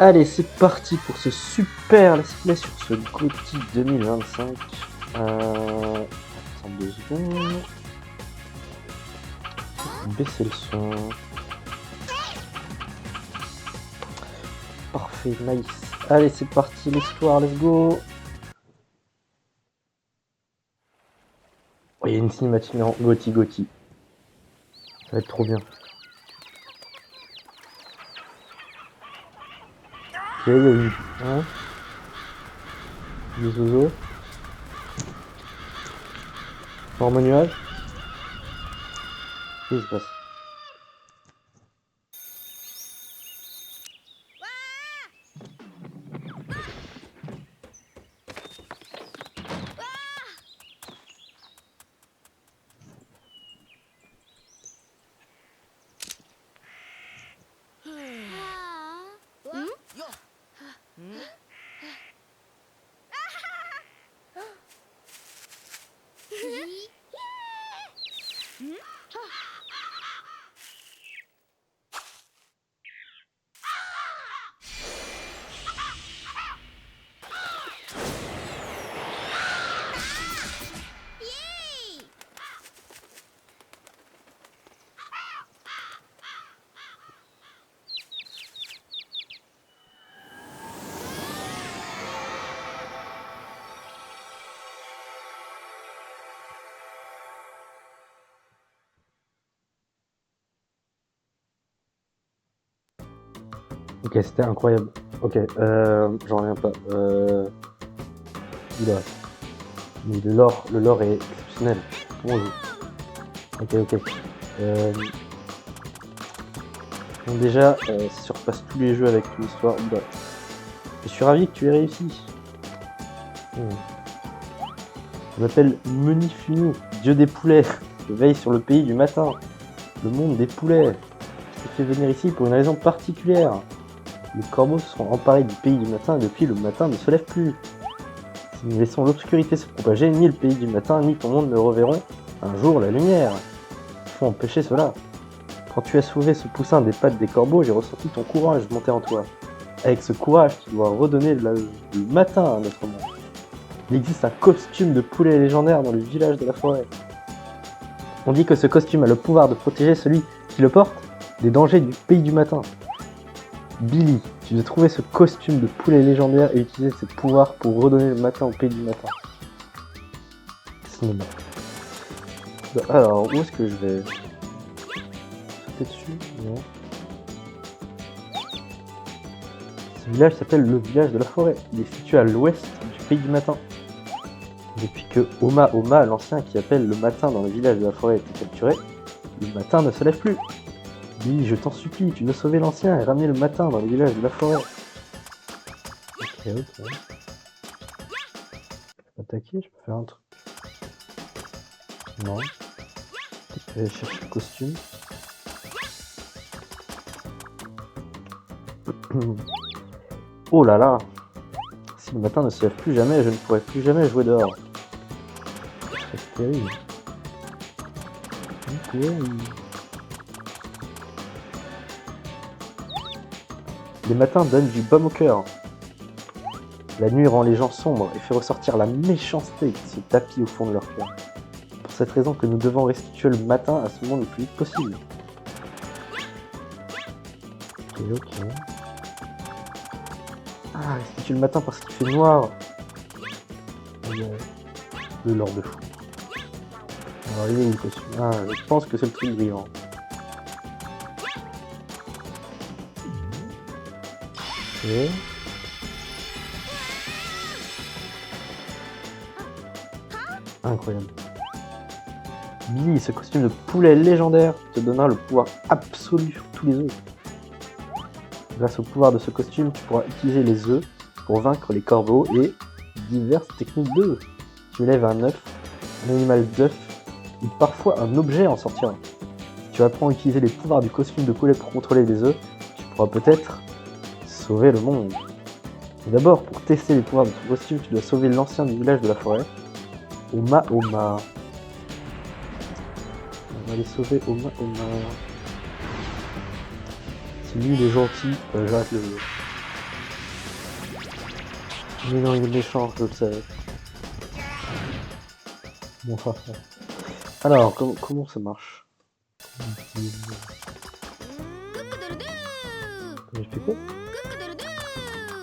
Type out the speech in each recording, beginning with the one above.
Allez, c'est parti pour ce super let's play sur ce GOTY 2025. Attends 2 secondes. Baisser le son. Parfait, nice. Allez, c'est parti, l'histoire, let's go. Oh, il y a une cinématique en GOTY. Ça va être trop bien. Ok, il y a eu des oiseaux. Forme nuage. Qu'est-ce qui se passe? Ok, c'était incroyable. Ok, j'en reviens pas. Oula. Mais le lore est exceptionnel. Comment on joue? Ok. Bon, déjà, ça surpasse tous les jeux avec l'histoire. Oula. Je suis ravi que tu aies réussi. Je m'appelle Menifunu, dieu des poulets. Je veille sur le pays du matin, le monde des poulets. Je t'ai fait venir ici pour une raison particulière. Les corbeaux se sont emparés du pays du matin et depuis le matin ne se lève plus. Si nous laissons l'obscurité se propager, ni le pays du matin ni ton monde ne reverront un jour la lumière. Il faut empêcher cela. Quand tu as sauvé ce poussin des pattes des corbeaux, j'ai ressenti ton courage monter en toi. Avec ce courage, tu dois redonner le matin à notre monde. Il existe un costume de poulet légendaire dans le village de la forêt. On dit que ce costume a le pouvoir de protéger celui qui le porte des dangers du pays du matin. Billy, tu dois trouver ce costume de poulet légendaire et utiliser ses pouvoirs pour redonner le matin au pays du matin. Cinéma. Alors, où est-ce que je vais sauter dessus? Non. Ce village s'appelle le village de la forêt. Il est situé à l'ouest du pays du matin. Depuis que Oma, l'ancien qui appelle le matin dans le village de la forêt, a été capturé, le matin ne se lève plus. Billy, je t'en supplie, tu dois sauver l'ancien et ramener le matin dans le village de la forêt. Ok. Je peux attaquer, je peux faire un truc. Non. Je vais chercher le costume. Oh là là! Si le matin ne se lève plus jamais, je ne pourrai plus jamais jouer dehors. C'est terrible. Les matins donnent du baume au cœur. La nuit rend les gens sombres et fait ressortir la méchanceté qui se tapit au fond de leur cœur. C'est pour cette raison que nous devons restituer le matin à ce monde le plus vite possible. Ok. Ah, restituer le matin parce qu'il fait noir. Le lord de fou. Alors il est où le costume? Ah, je pense que c'est le truc brillant. Ok. Incroyable. Billy, ce costume de poulet légendaire te donnera le pouvoir absolu sur tous les œufs. Grâce au pouvoir de ce costume, tu pourras utiliser les œufs pour vaincre les corbeaux et diverses techniques d'œufs. Tu lèves un œuf, un animal d'œuf, ou parfois un objet en sortira. Si tu apprends à utiliser les pouvoirs du costume de poulet pour contrôler les œufs, tu pourras peut-être sauver le monde. Et d'abord, pour tester les pouvoirs de ton costume, tu dois sauver l'ancien du village de la forêt, Oma. On va aller sauver Oma. Si lui il est gentil, j'arrête le jeu. Mais non, il est méchant, je le savais. Bon, alors, comment ça marche? J'ai fait quoi?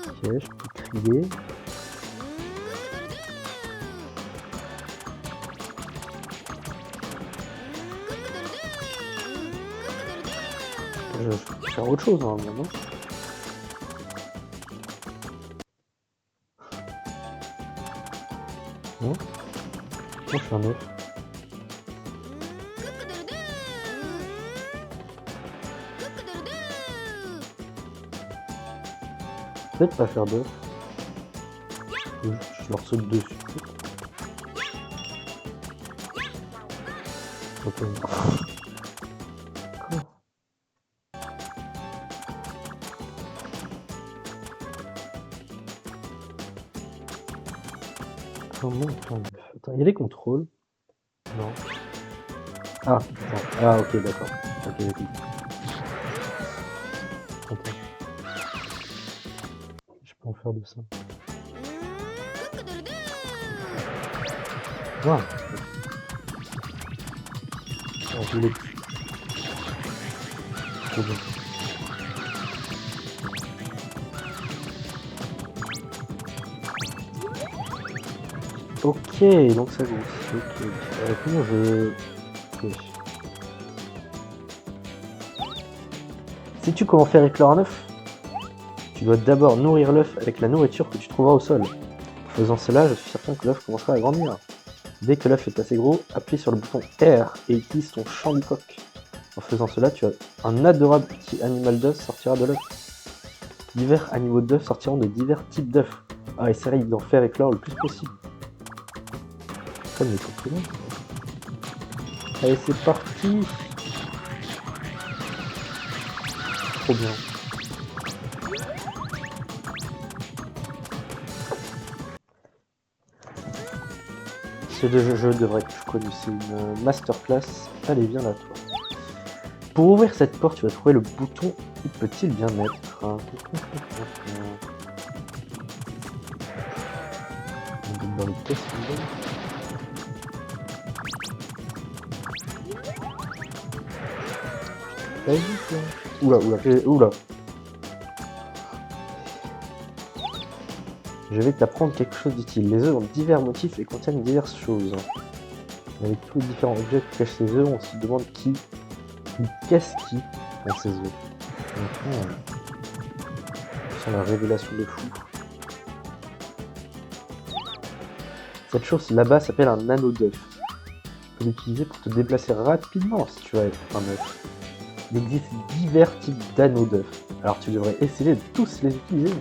Ok, je peux crier. Je peux faire autre chose normalement, non? Non? Je fais un œuf. Peut-être pas faire d'œuf. Je leur saute dessus. Ok. Quoi? Comment faire un œuf? Attends, il y a les contrôles? Non. Ah, attends. Ah, ok, d'accord. Ok, d'accord. Attends. Je peux en faire de ça. Ah. Oh, je l'ai plus. Trop bien. Ok, donc ça grossit. Ok. Comment je... Ok. Sais-tu comment faire éclore un œuf? Tu dois d'abord nourrir l'œuf avec la nourriture que tu trouveras au sol. En faisant cela, je suis certain que l'œuf commencera à grandir. Dès que l'œuf est assez gros, appuie sur le bouton R et utilise ton champ du coq. En faisant cela, un adorable petit animal d'œuf sortira de l'œuf. Divers animaux d'œufs sortiront de divers types d'œufs. Ah, essaye d'en faire éclore le plus possible. Comme les coquillons. Allez, c'est parti. Trop bien. Ce jeu devrait être connu, c'est une masterclass. Allez, viens là, toi. Pour ouvrir cette porte, tu vas trouver le bouton Où peut-il bien être? Dans le test. Oula. Je vais t'apprendre quelque chose d'utile. Les œufs ont divers motifs et contiennent diverses choses. Avec tous les différents objets que cachent ces œufs, on se demande qui ou qu'est-ce qui dans ces œufs. C'est la révélation de fou. Cette chose là-bas s'appelle un anneau d'œuf. Tu peux l'utiliser pour te déplacer rapidement si tu veux être un œuf. Il existe divers types d'anneaux d'œufs. Alors tu devrais essayer de tous les utiliser.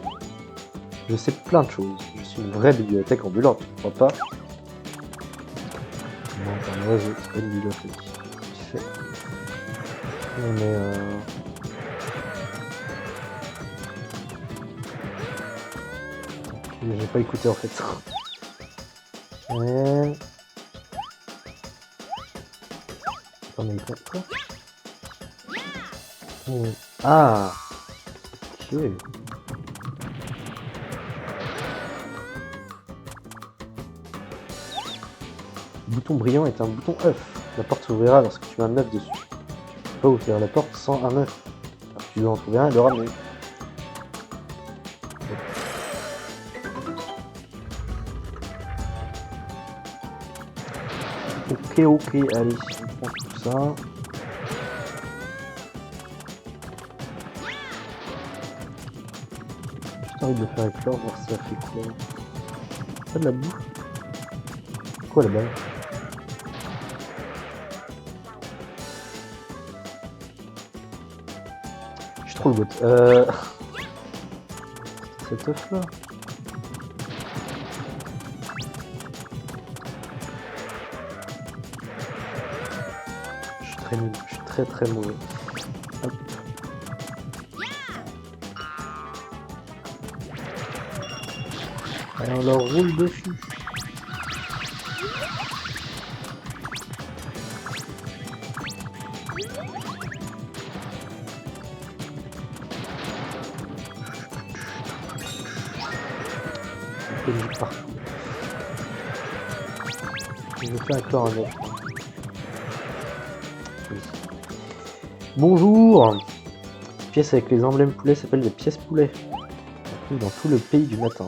Je sais plein de choses. Je suis une vraie bibliothèque ambulante, tu ne crois pas? Non, c'est un oiseau, c'est pas une bibliothèque. Non mais j'ai pas écouté en fait. Attends, mais quoi? Ah, ok. Le bouton brillant est un bouton œuf. La porte s'ouvrira lorsque tu mets un œuf dessus. Tu peux pas ouvrir la porte sans un œuf. Alors tu dois en trouver un et le ramener. Ok, allez, on prend tout ça. J'ai envie de le faire éclore, voir si ça fait quoi. Pas de la bouffe. Quoi là-bas? Je suis trop le bot. Cet œuf là. Je suis très nul, je suis très mauvais. Hop. Allez, on leur roule dessus. PNJ partout. Je vais faire encore un autre. Oui. Bonjour. Les pièces avec les emblèmes poulets s'appellent des pièces poulets. On trouve dans tout le pays du matin.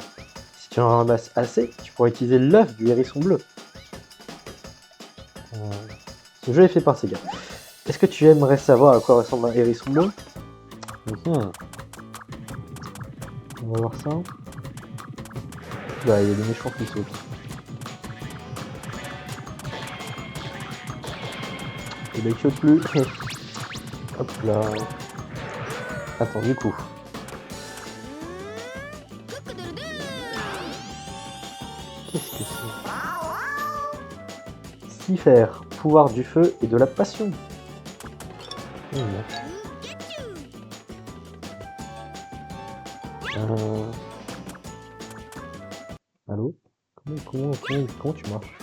Si tu en ramasses assez, tu pourras utiliser l'œuf du hérisson bleu. Ce jeu est fait par Sega. Est-ce que tu aimerais savoir à quoi ressemble un hérisson bleu? On va voir ça. Bah, il y a des méchants qui sautent. Et ben, que plus. Hop là. Attends, du coup. Qu'est-ce que c'est? Siphère, pouvoir du feu et de la passion. Allô? Comment tu marches?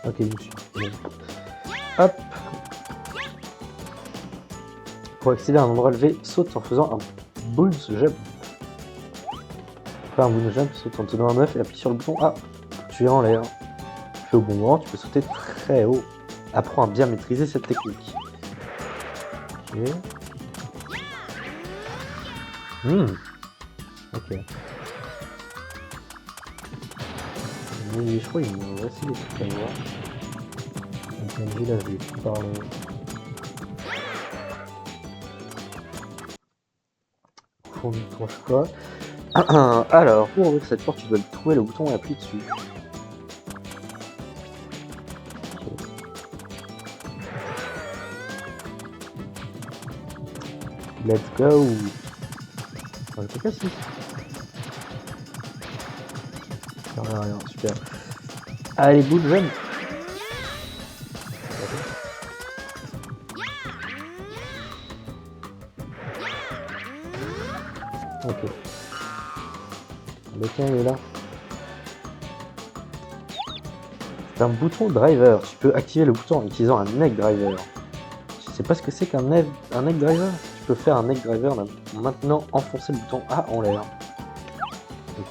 Ok, je suis. Bon. Hop! Pour accéder à un endroit élevé, saute en faisant un bounce jump. Pour faire un bounce jump, saute en tenant un œuf et appuie sur le bouton A. Tu es en l'air. Fais au bon moment, tu peux sauter très haut. Apprends à bien maîtriser cette technique. Ok. Ok. Mais je crois qu'il me reste des trucs à voir. Donc là, je vais parler. Fourniture choix. Alors, pour ouvrir cette porte, tu dois trouver le bouton et appuyer dessus. Okay. Let's go. Je peux casser. Rien, super. Allez, bout de jump. Ok. Le tien il est là. C'est un bouton driver. Tu peux activer le bouton en utilisant un egg driver. Je sais pas ce que c'est qu'un egg driver. Tu peux faire un egg driver en maintenant enfoncer le bouton A en l'air. Ok.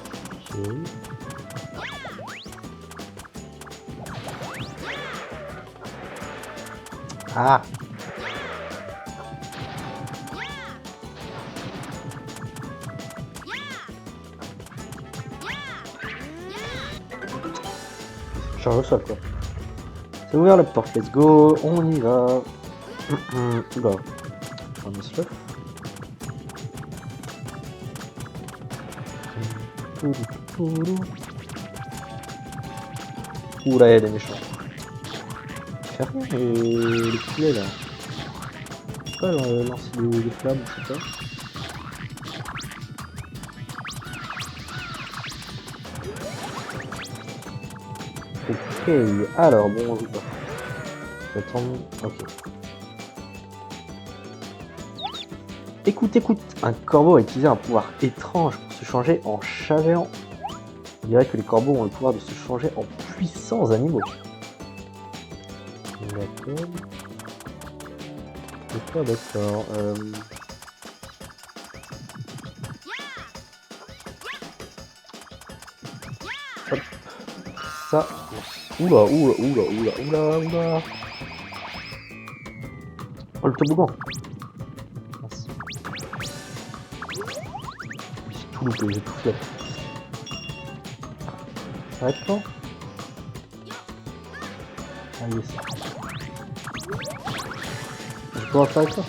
Ah! Charge au sol quoi. C'est ouvert la porte, let's go, on y va. Oula. On met ce Oula, il y a des méchants. Faire rien les poulets là. Je sais pas lancer des flammes, je sais pas. Ok, alors bon, on joue pas. J'attends. Ok. Écoute, un corbeau a utilisé un pouvoir étrange pour se changer en chat géant. On dirait que les corbeaux ont le pouvoir de se changer en puissants animaux. D'accord. D'accord. Hop. Ça. Oula. Oh, le toboggan. J'ai tout loupé, j'ai tout fait. Ça arrête pas? Ah yes. Je peux en faire ça.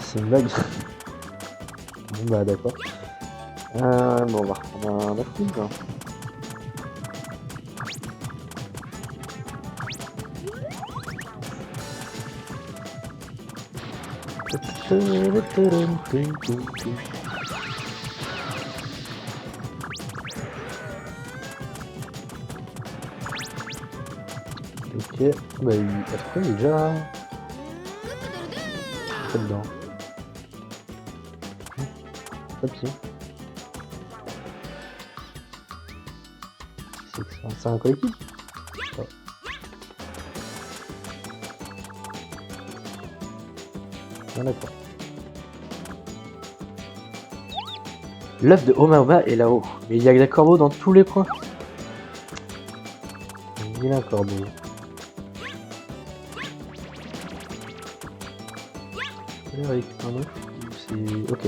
C'est une blague. Bon bah d'accord. Bon, on va reprendre un autre film. Ok, bah il est déjà dedans. Papier. C'est un collectif. Ouais. Ah, d'accord. L'œuf de Oma est là-haut, mais il y a des corbeaux dans tous les coins. Il y a un corbeau. Avec un œuf, c'est... Ok.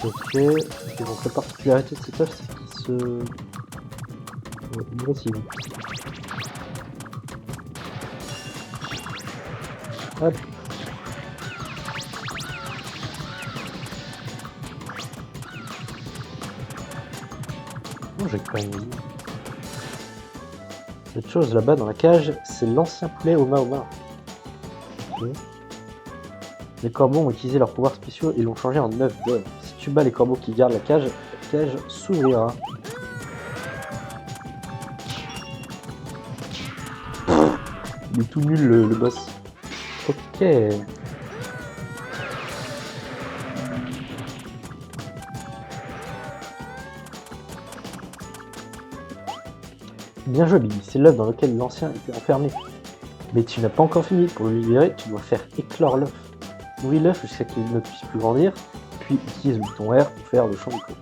Ok. Et donc la particularité de cet œuf, c'est qu'il se... Ouais, il grossit. Hop. Oh, j'ai quand même dit. Cette chose là-bas dans la cage, c'est l'ancien poulet Oma. Okay. Les corbeaux ont utilisé leurs pouvoirs spéciaux et l'ont changé en œuf d'or. Si tu bats les corbeaux qui gardent la cage s'ouvrira. Il est tout nul le boss. Ok. Bien joué Billy, c'est l'œuf dans lequel l'ancien était enfermé. Mais tu n'as pas encore fini, pour le libérer, tu dois faire éclore l'œuf. Nourris l'œuf jusqu'à qu'il ne puisse plus grandir, puis utilise le bouton R pour faire le champ du coach.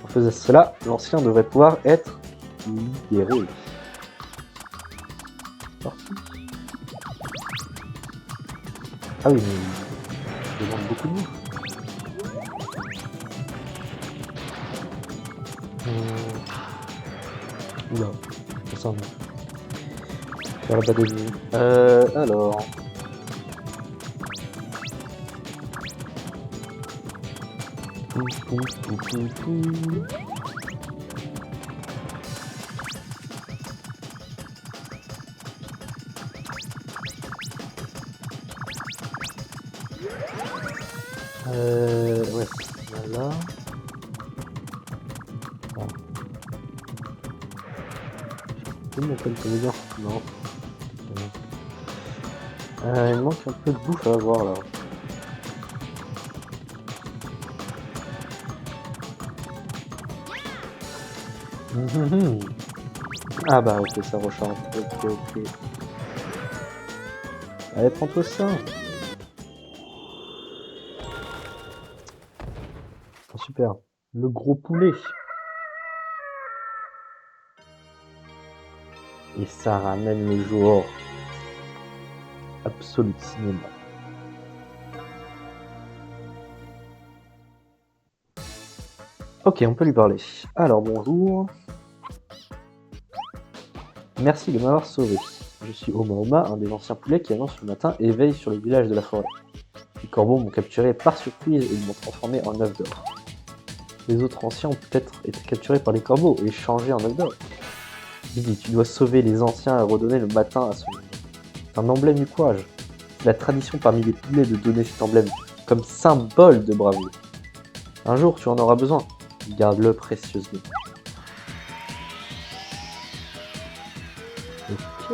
En faisant cela, l'ancien devrait pouvoir être libéré. Parti. Ah oui, mais il demande beaucoup de vie. Oula, ça me faire la bataille. Alors. Ouais, voilà. Bon. Je mon code dire. Non. Il manque un peu de bouffe à avoir là. Ah bah ok, ça recharge. Ok. Allez, prends-toi ça. Oh, super. Le gros poulet. Et ça ramène le jour absolu de cinéma. Ok, on peut lui parler. Alors bonjour. Merci de m'avoir sauvé. Je suis Oma, un des anciens poulets qui avance le matin et veille sur les villages de la forêt. Les corbeaux m'ont capturé par surprise et ils m'ont transformé en œuf d'or. Les autres anciens ont peut-être été capturés par les corbeaux et changés en œuf d'or. Billy, tu dois sauver les anciens et redonner le matin à ce monde. C'est un emblème du courage. C'est la tradition parmi les poulets de donner cet emblème comme symbole de bravoure. Un jour, tu en auras besoin. Garde-le précieusement. Ok.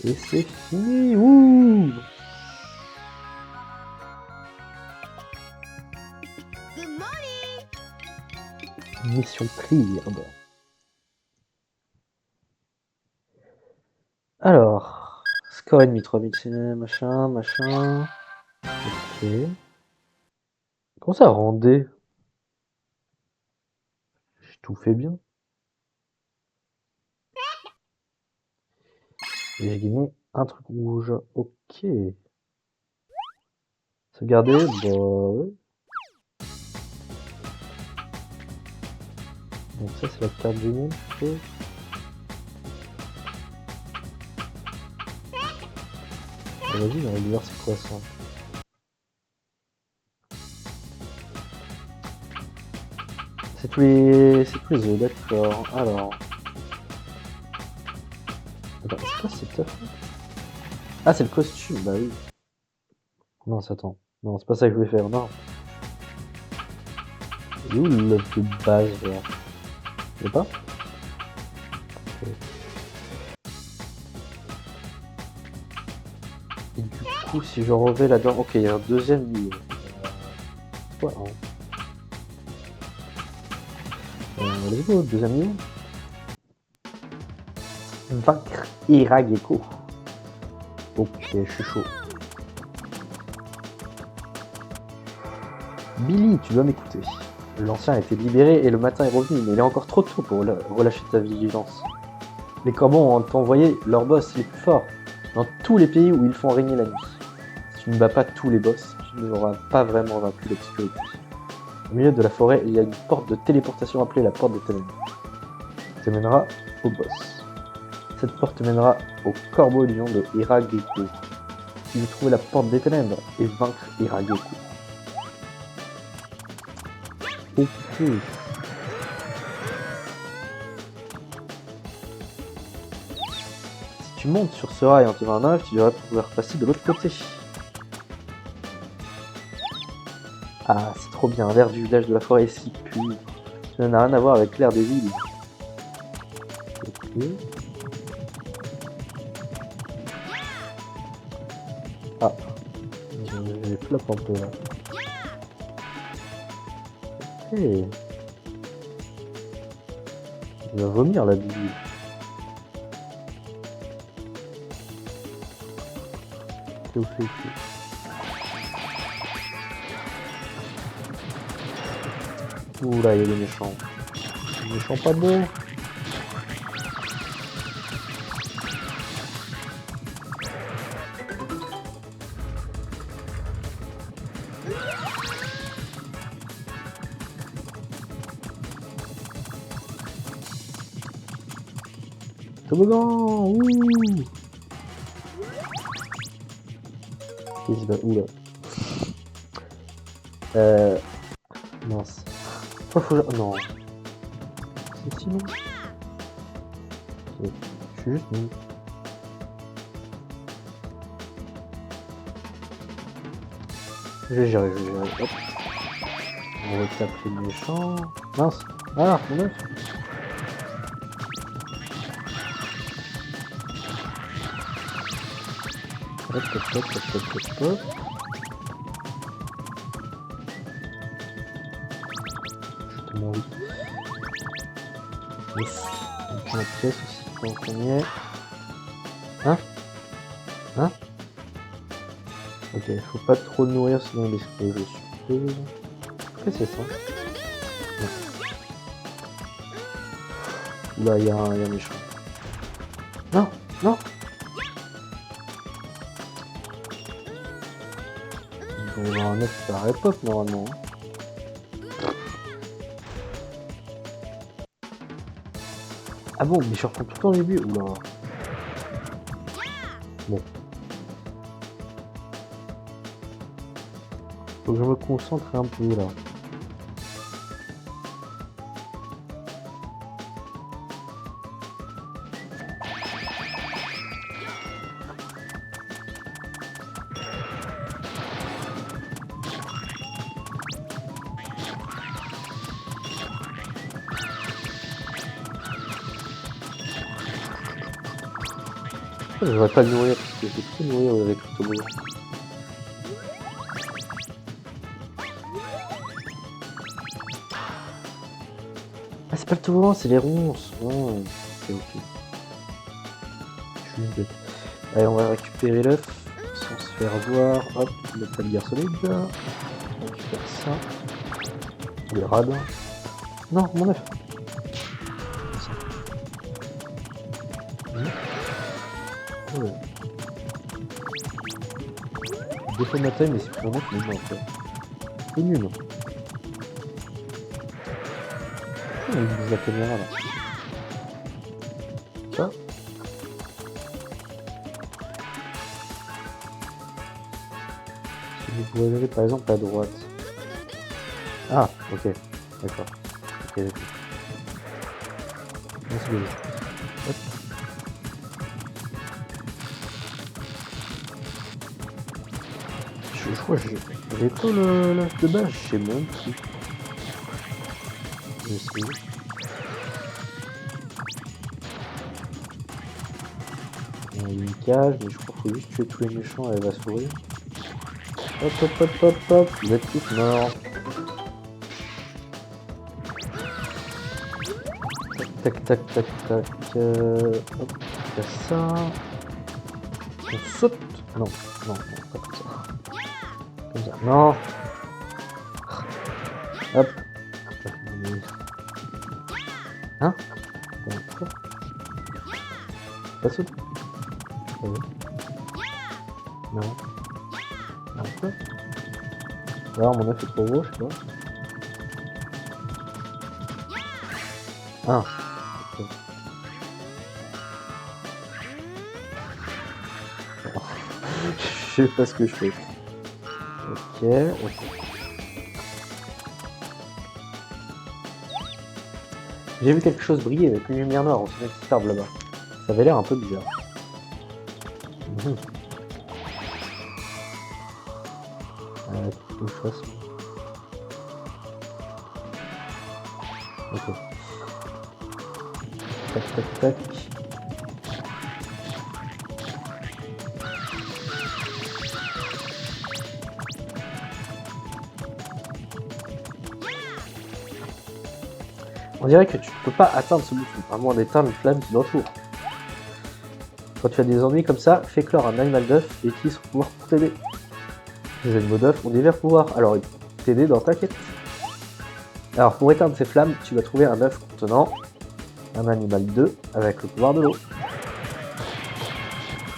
Et c'est fini. Ouh. Mission clear. Alors, score ennemi 3000 CN, machin. Ok. Comment ça rendait? J'ai tout fait bien. Et j'ai gagné un truc rouge. Ok. Sauvegarder, bah ouais. Donc ça c'est la carte du monde, je sais. Ah, vas-y, on va voir c'est quoi ça. C'est tous les œufs, d'accord. Alors. Attends, c'est quoi cette œuf? Ah, c'est le costume, bah oui. Non, attends. Non, c'est pas ça que je voulais faire, non. Il est où l'œuf de base, là? Je sais pas. Okay. coup, si je revais là-dedans... Ok, il y a un deuxième niveau. Voilà. Let's go, deuxième niveau. Vaincre Irageko. Ok, je suis chaud. Billy, tu dois m'écouter. L'ancien a été libéré et le matin est revenu, mais il est encore trop tôt pour relâcher ta vigilance. Les corbeaux ont envoyé leurs boss les plus forts dans tous les pays où ils font régner la nuit. Si tu ne bats pas tous les boss, tu n'auras pas vraiment vaincu l'obscurité. Au milieu de la forêt, il y a une porte de téléportation appelée la porte des ténèbres. Ça mènera au boss. Cette porte mènera au corbeau lion de Irageko. Tu veux trouver la porte des ténèbres et vaincre Irageko. Ok. Si tu montes sur ce rail en tirant un œuf, tu devrais pouvoir passer de l'autre côté. Ah, c'est trop bien, l'air du village de la forêt est si pur. Ça n'a rien à voir avec l'air des villes. Ok. Ah, j'ai flop un peu là. Ok. Il va vomir la bille. Ok. Oula, il y a des méchants. Des méchants pas beaux. Toboggan, ouh. Qu'est-ce que oula. Mince. Oh, non. C'est si long. Je suis juste nul. Je vais gérer. Hop. On retape les méchants. Mince. Ah, mon œuf. Hop. Justement, oui. Yes. On prend la pièce aussi pour le premier. Hein? Ok, faut pas trop nourrir sinon il explose, je suppose. Qu'est-ce que c'est ça? Là, il y a un méchant. Non. On va avoir un œuf qui paraît pop normalement. Ah bon, mais je reprends tout le temps au début. Oula. Bon. Faut que je me concentre un peu là. Je devrais pas le nourrir parce que je vais trop nourrir avec le toboggan. Ah, c'est pas le toboggan, c'est les ronces. Oh, ok. Je suis juste bête. Allez, on va récupérer l'œuf sans se faire voir. Hop, le bière solide. On récupère ça. Il est rade. Non, mon œuf. Ouais. Des fois ma taille, mais c'est vraiment que nul en fait. C'est nul. Il utilise la caméra là. Ça. Si vous pouvez aller par exemple à droite. Ah, ok. D'accord. Ok. Hop. Je crois que j'ai pas l'âge de base chez moi. Je vais essayer. Il y a une cage, mais je crois qu'il faut juste tuer tous les méchants et elle va s'ouvrir. Hop hop hop hop hop, vous êtes tous morts. Tac tac tac tac. Hop, il y a ça. On saute. Non, non, non, pas comme ça. Comme ça. Non. Hop. Hein? Quoi? Ça saute? Non. Non, quoi? Alors, mon œuf est trop gros, je sais pas. Ah. Okay. Je sais pas ce que je fais. Ok, ok. J'ai vu quelque chose briller avec une lumière noire au sommet de cet arbre là-bas. Ça avait l'air un peu bizarre. Mmh. Faut que je fasse. Ok. Tac tac tac. On dirait que tu ne peux pas atteindre ce bouton, à moins d'éteindre une flamme qui l'entoure. Quand tu as des ennuis comme ça, fais clore un animal d'œuf et utilise son pouvoir pour t'aider. Les animaux d'œuf ont divers pouvoirs, alors ils peuvent t'aider dans ta quête. Alors pour éteindre ces flammes, tu vas trouver un œuf contenant un animal d'œuf avec le pouvoir de l'eau.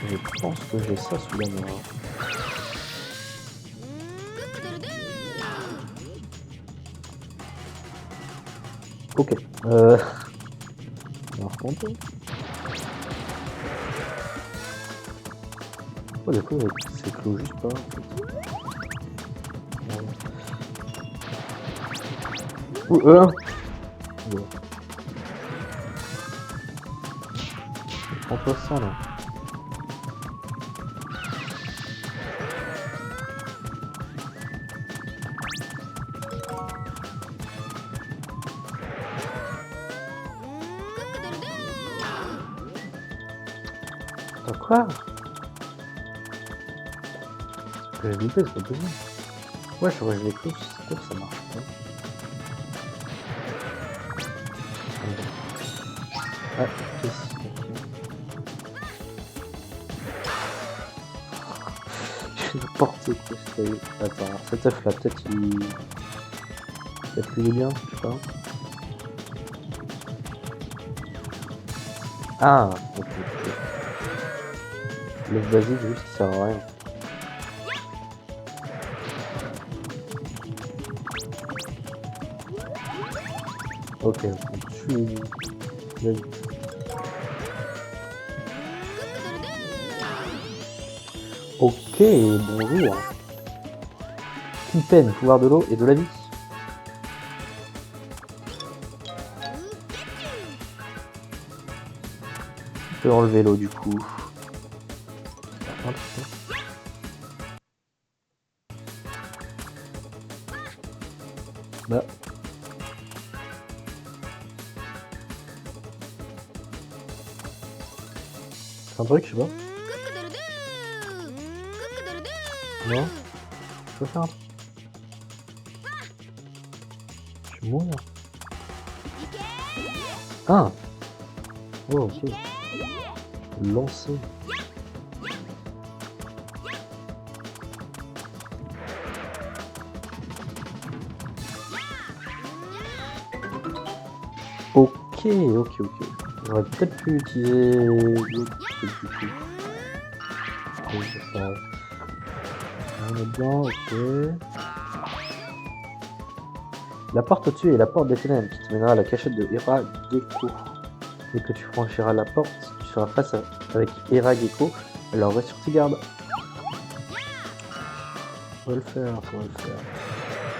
Je pense que j'ai ça sous la main. Ok. On va raconter. Oh, du coup, c'est clos juste pas. En fait. Ouh, bon. Prends-toi ça là. Attends, quoi? J'ai loupé, c'est pas possible. Ouais, je vois les clous, c'est sûr que ça marche pas. Ah, qu'est-ce que c'est? N'importe quoi, c'est... Attends, cet œuf là, peut-être il... Peut-être qu'il est bien, je sais pas. Ah, ok. L'œuf basique, juste, il sert à rien. Ok, on tue... Ok, bonjour. Kipen, pouvoir de l'eau et de la vie. On peut enlever l'eau du coup. Bah. C'est un truc, je sais pas. Non, je peux faire un truc. Je suis mourir. Ah. Oh, ok. Lancer. Ok, ok, ok. J'aurais peut-être pu utiliser l'autre truc du coup. On est bien, ok. La porte au-dessus est la porte des ténèbres qui te mènera à la cachette de Hera Gecko. Dès que tu franchiras la porte, tu seras face avec Hera Gecko. Elle aurait sur tes gardes. On va le faire, ça va le faire.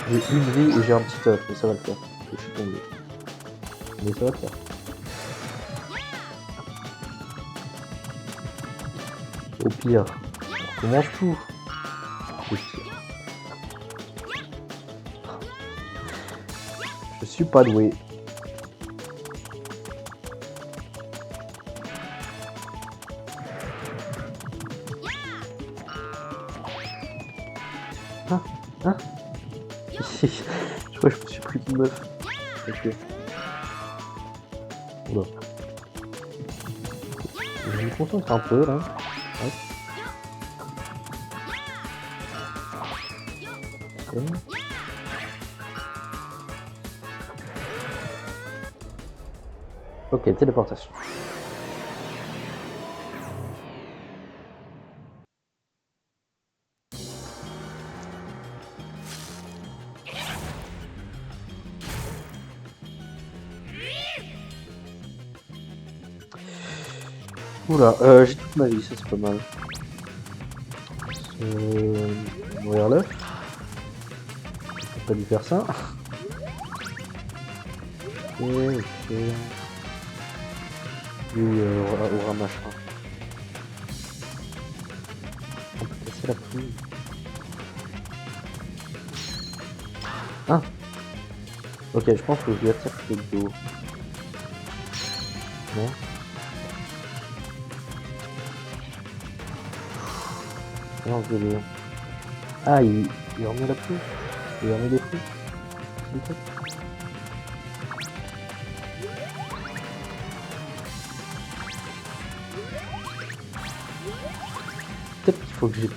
J'ai une vie et j'ai un petit œuf, mais ça va le faire. Je suis tombé. Mais ça va le faire. Au pire, on recommence tout. Au pire. Je suis pas doué. Je crois que je me suis pris une meuf. Ok. Oula. Je me concentre un peu là. Hop. Ok, téléportation. Oula, j'ai toute ma vie, ça c'est pas mal. Mourir l'œuf. J'ai pas dû faire ça. Ok, ok. Oui, aura machin. On peut casser la pluie. Ah. Ok, je pense que je lui attire le dos. Non. Non, je vais... Ah, il remet la pluie. Il remet des fruits. C'est le truc. Peut-être qu'il faut que j'ai... là.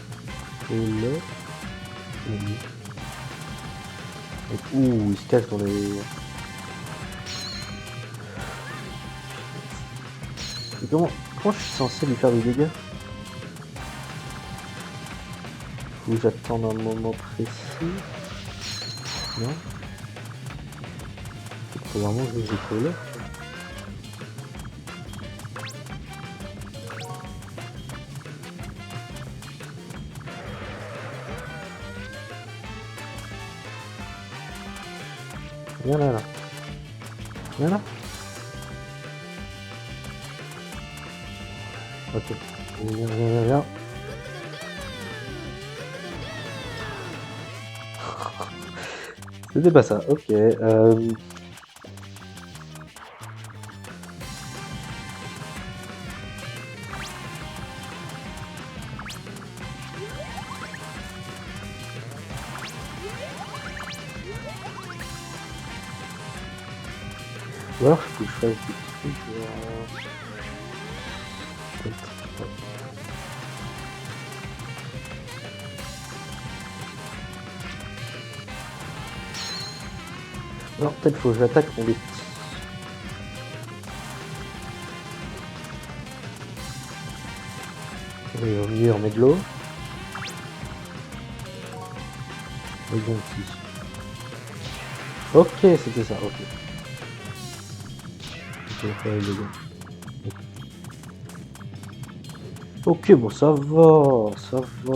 Ouh, il se cache dans les... Et comment je suis censé lui faire des dégâts? Faut que j'attende un moment précis. Non? Faut vraiment que j'ai trouvé là. Viens là, là. Viens là. Ok. Viens. C'était pas ça, ok. Ou alors faut que je fasse des trucs alors peut-être faut que j'attaque mon petit. Et au milieu on met de l'eau. Et donc ici. Ok, c'était ça, ok. Ok, bon ça va, ça va.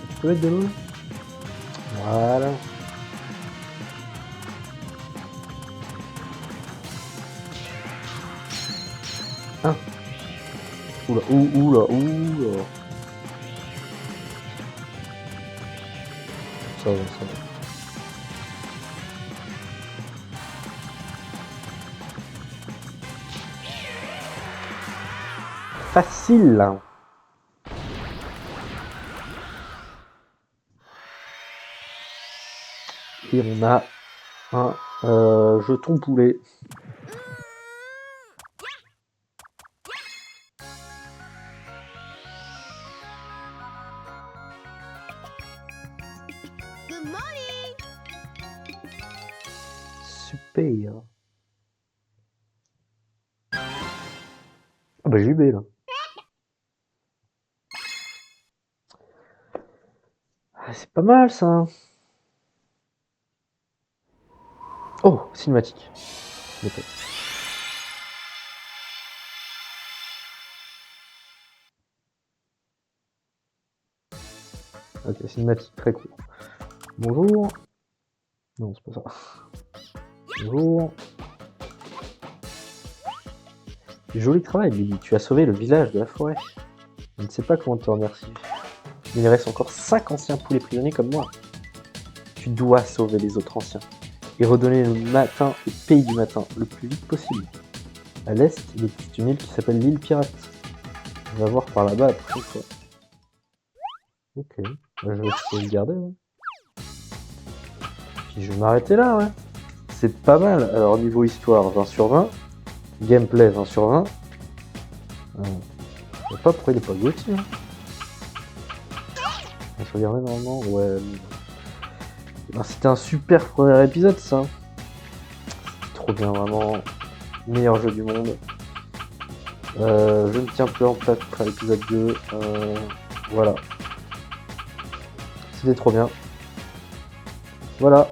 Tu peux mettre de l'eau là? Voilà. Ah. Oula. Ça va. Facile. Et on a un jeton poulet. Super. Ah bah JB là. Ah, c'est pas mal ça. Oh, cinématique. Ok, cinématique très court. Bonjour. Non, c'est pas ça. Bonjour. Joli travail, Billy. Tu as sauvé le village de la forêt. Je ne sais pas comment te remercier. Il reste encore 5 anciens poulets prisonniers comme moi. Tu dois sauver les autres anciens et redonner le matin au pays du matin le plus vite possible. À l'est, il existe une île qui s'appelle l'île Pirate. On va voir par là-bas la prochaine fois. Ok, je vais sauvegarder. Ouais. Puis je vais m'arrêter là, ouais. C'est pas mal. Alors niveau histoire, 20 sur 20. Gameplay, 20 sur 20. Je sais pas pourquoi il est pas Gauthier. Hein. On va regarder normalement. Ouais. Ben, c'était un super premier épisode, ça. C'était trop bien, vraiment. Meilleur jeu du monde. Je me tiens plus en place pour l'épisode 2. Voilà. C'était trop bien. Voilà.